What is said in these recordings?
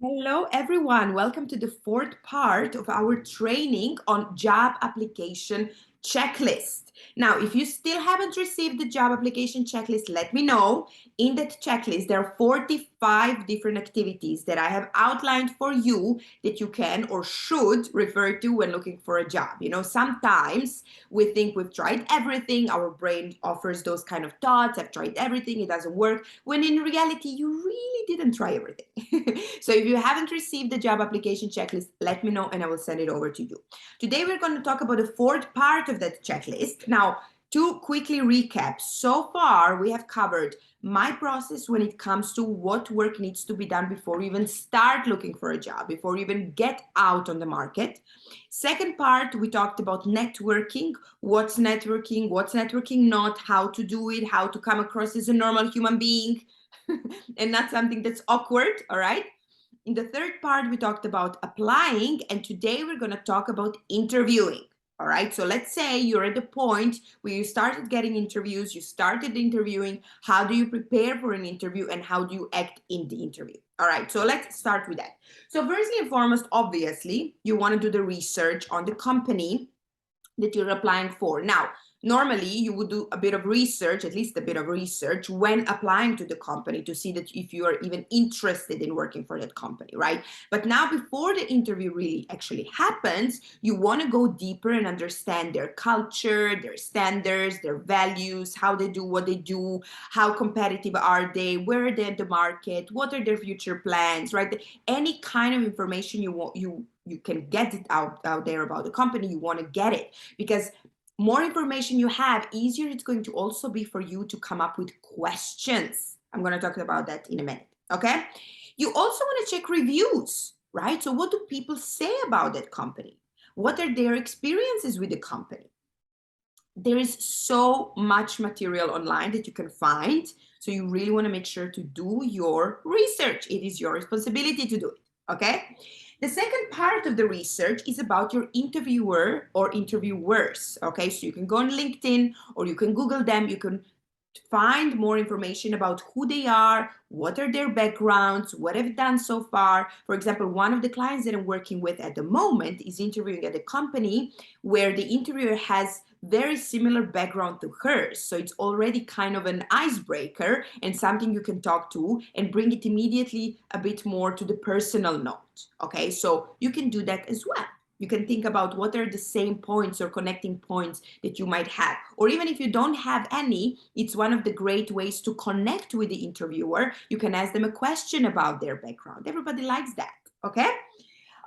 Hello, everyone. Welcome to the fourth part of our training on job application checklist. Now, if you still haven't received the job application checklist, let me know. In that checklist, there are 45 different activities that I have outlined for you that you can or should refer to when looking for a job. Sometimes we think we've tried everything. Our brain offers those kind of thoughts. I've tried everything. It doesn't work. When in reality, you really didn't try everything. So if you haven't received the job application checklist, let me know and I will send it over to you. Today, we're going to talk about the fourth part of that checklist. Now, to quickly recap, so far we have covered my process when it comes to what work needs to be done before you even start looking for a job, before you even get out on the market. Second part, we talked about networking, what's networking not, how to do it, how to come across as a normal human being and not something that's awkward, all right? In the third part, we talked about applying, and today we're going to talk about interviewing. All right, so let's say you're at the point where you started getting interviews, you started interviewing. How do you prepare for an interview and how do you act in the interview? All right, so let's start with that. So, firstly and foremost, obviously, you want to do the research on the company that you're applying for. Now, normally you would do a bit of research, at least a bit of research, when applying to the company to see that if you are even interested in working for that company, right? But now, before the interview really actually happens, you want to go deeper and understand their culture, their standards, their values, how they do what they do, how competitive are they, where are they at the market, what are their future plans, right? Any kind of information you can get it out there about the company, you want to get it, because more information you have, easier it's going to also be for you to come up with questions. I'm going to talk about that in a minute. Okay. You also want to check reviews, right? So what do people say about that company? What are their experiences with the company? There is so much material online that you can find. So you really want to make sure to do your research. It is your responsibility to do it. Okay. The second part of the research is about your interviewer or interviewers. Okay. So you can go on LinkedIn or you can Google them. You can find more information about who they are, what are their backgrounds, what have done so far. For example, one of the clients that I'm working with at the moment is interviewing at a company where the interviewer has very similar background to hers. So it's already kind of an icebreaker and something you can talk to and bring it immediately a bit more to the personal note. Okay, so you can do that as well. You can think about what are the same points or connecting points that you might have. Or even if you don't have any, it's one of the great ways to connect with the interviewer. You can ask them a question about their background. Everybody likes that, okay?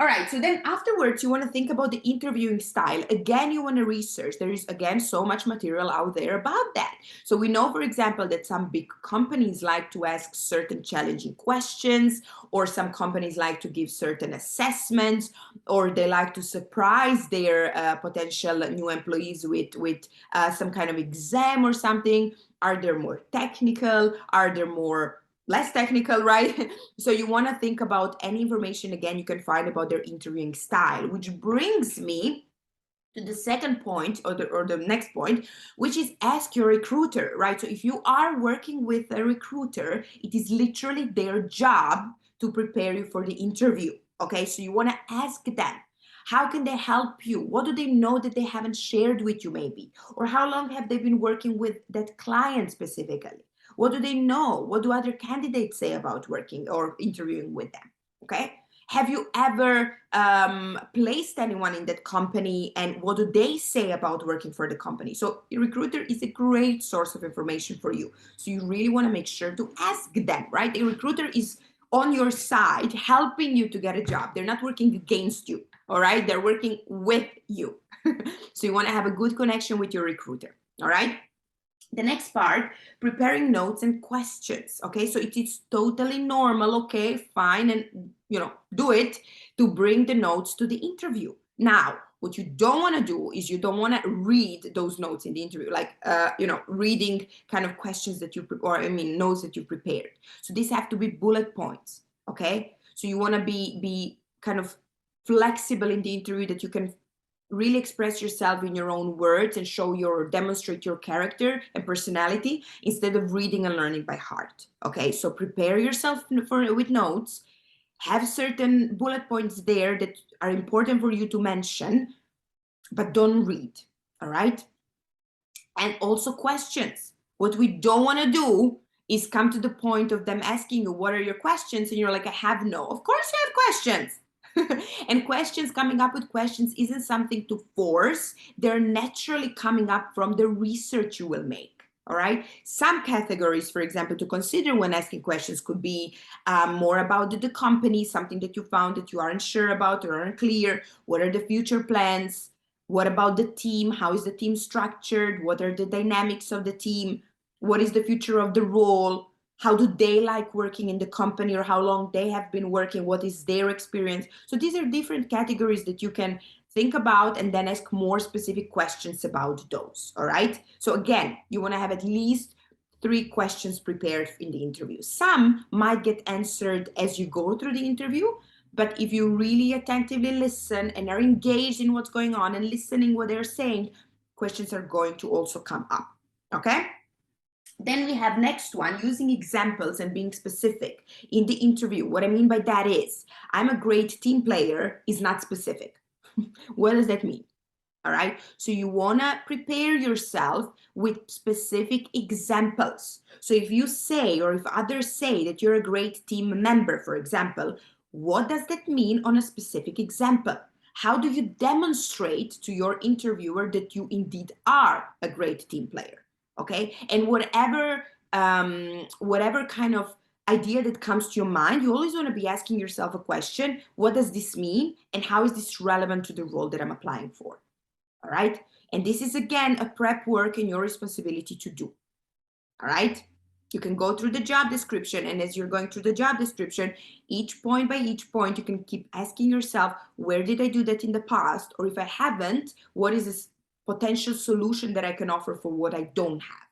All right, so then afterwards, you want to think about the interviewing style. Again, you want to research. There is, again, so much material out there about that. So we know, for example, that some big companies like to ask certain challenging questions, or some companies like to give certain assessments, or they like to surprise their potential new employees with some kind of exam or something. Are they more technical? Are they more less technical, right? So you want to think about any information again you can find about their interviewing style, which brings me to the second point, or the next point, which is ask your recruiter, right? So if you are working with a recruiter, it is literally their job to prepare you for the interview. Okay, so you want to ask them, how can they help you? What do they know that they haven't shared with you, maybe? Or how long have they been working with that client specifically? What do they know? What do other candidates say about working or interviewing with them? Okay. Have you ever placed anyone in that company, and what do they say about working for the company? So a recruiter is a great source of information for you. So you really want to make sure to ask them, right? A recruiter is on your side, helping you to get a job. They're not working against you, all right? They're working with you. So you want to have a good connection with your recruiter, all right? The next part, preparing notes and questions. Okay, so it is totally normal, okay, fine, and do it to bring the notes to the interview. Now, what you don't want to do is you don't want to read those notes in the interview, like reading kind of questions that you notes that you prepared. So these have to be bullet points. Okay, so you want to be kind of flexible in the interview, that you can really express yourself in your own words and demonstrate your character and personality, instead of reading and learning by heart. Okay, so prepare yourself with notes, Have certain bullet points there that are important for you to mention, but don't read, all right? And also questions. What we don't want to do is come to the point of them asking you, what are your questions? And you're like, I have no. Of course you have questions. And questions, coming up with questions isn't something to force. They're naturally coming up from the research you will make. All right. Some categories, for example, to consider when asking questions could be more about the company, something that you found that you aren't sure about or aren't clear. What are the future plans? What about the team? How is the team structured? What are the dynamics of the team? What is the future of the role? How do they like working in the company, or how long they have been working? What is their experience? So these are different categories that you can think about and then ask more specific questions about those. All right. So again, you want to have at least 3 questions prepared in the interview. Some might get answered as you go through the interview, but if you really attentively listen and are engaged in what's going on and listening what they're saying, questions are going to also come up. Okay. Then we have next one, using examples and being specific in the interview. What I mean by that is, I'm a great team player is not specific. What does that mean? All right. So you want to prepare yourself with specific examples. So if you say, or if others say that you're a great team member, for example, what does that mean on a specific example? How do you demonstrate to your interviewer that you indeed are a great team player? Okay. And whatever kind of idea that comes to your mind, you always want to be asking yourself a question: what does this mean, and how is this relevant to the role that I'm applying for? All right. And this is, again, a prep work and your responsibility to do. All right. You can go through the job description, and as you're going through the job description, each point by each point, you can keep asking yourself, where did I do that in the past? Or if I haven't, what is this potential solution that I can offer for what I don't have?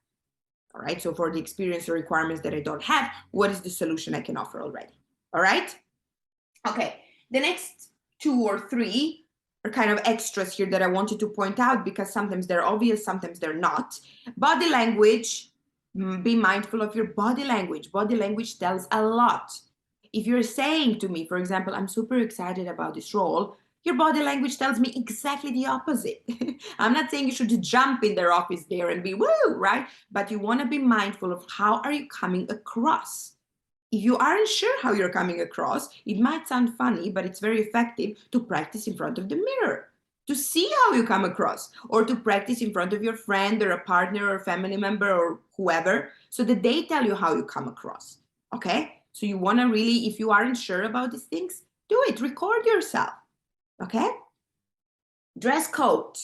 All right. So for the experience or requirements that I don't have, what is the solution I can offer already? All right. Okay. The next 2 or 3 are kind of extras here that I wanted to point out, because sometimes they're obvious, sometimes they're not. Body language, be mindful of your body language. Body language tells a lot. If you're saying to me, for example, I'm super excited about this role, your body language tells me exactly the opposite. I'm not saying you should jump in their office there and be woo, right? But you want to be mindful of how are you coming across. If you aren't sure how you're coming across, it might sound funny, but it's very effective to practice in front of the mirror, to see how you come across, or to practice in front of your friend or a partner or a family member or whoever, so that they tell you how you come across. Okay? So you want to really, if you aren't sure about these things, do it. Record yourself. Okay? Dress code,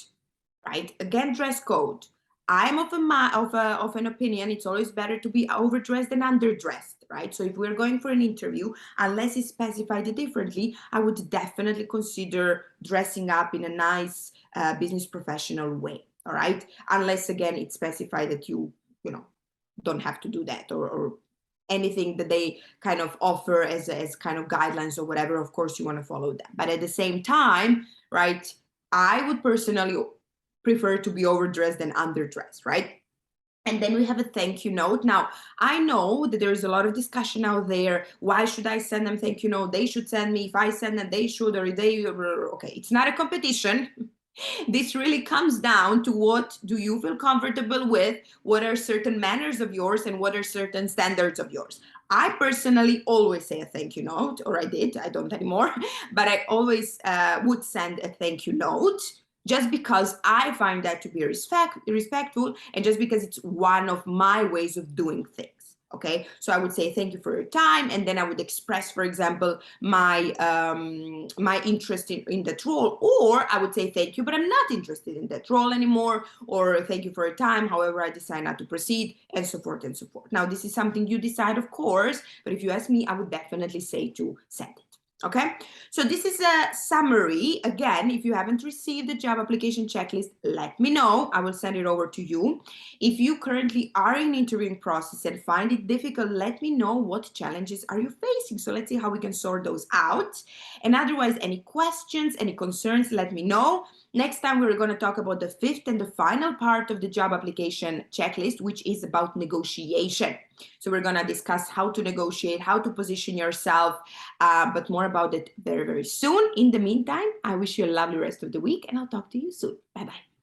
right? Again, dress code. I'm of an opinion, it's always better to be overdressed than underdressed, right? So if we're going for an interview, unless it's specified differently, I would definitely consider dressing up in a nice business professional way, all right? Unless, again, it's specified that you don't have to do that, or anything that they kind of offer as kind of guidelines or whatever. Of course, you want to follow them. But at the same time, right, I would personally prefer to be overdressed than underdressed, right? And then we have a thank you note. Now, I know that there is a lot of discussion out there. Why should I send them thank you note? They should send me. If I send them, they should, or they, okay, it's not a competition. This really comes down to what do you feel comfortable with, what are certain manners of yours, and what are certain standards of yours. I personally always say a thank you note, or I did, I don't anymore, but I always would send a thank you note, just because I find that to be respectful, and just because it's one of my ways of doing things. Okay, so I would say thank you for your time, and then I would express, for example, my my interest in that role, or I would say thank you, but I'm not interested in that role anymore, or thank you for your time, however I decide not to proceed, and so forth and so forth. Now, this is something you decide, of course, but if you ask me, I would definitely say to send it. Okay, so this is a summary. Again, if you haven't received the job application checklist, let me know. I will send it over to you. If you currently are in interviewing process and find it difficult, let me know what challenges are you facing. So let's see how we can sort those out. And otherwise, any questions, any concerns, let me know. Next time, we're going to talk about the 5th and the final part of the job application checklist, which is about negotiation. So we're going to discuss how to negotiate, how to position yourself, but more about it very, very soon. In the meantime, I wish you a lovely rest of the week, and I'll talk to you soon. Bye-bye.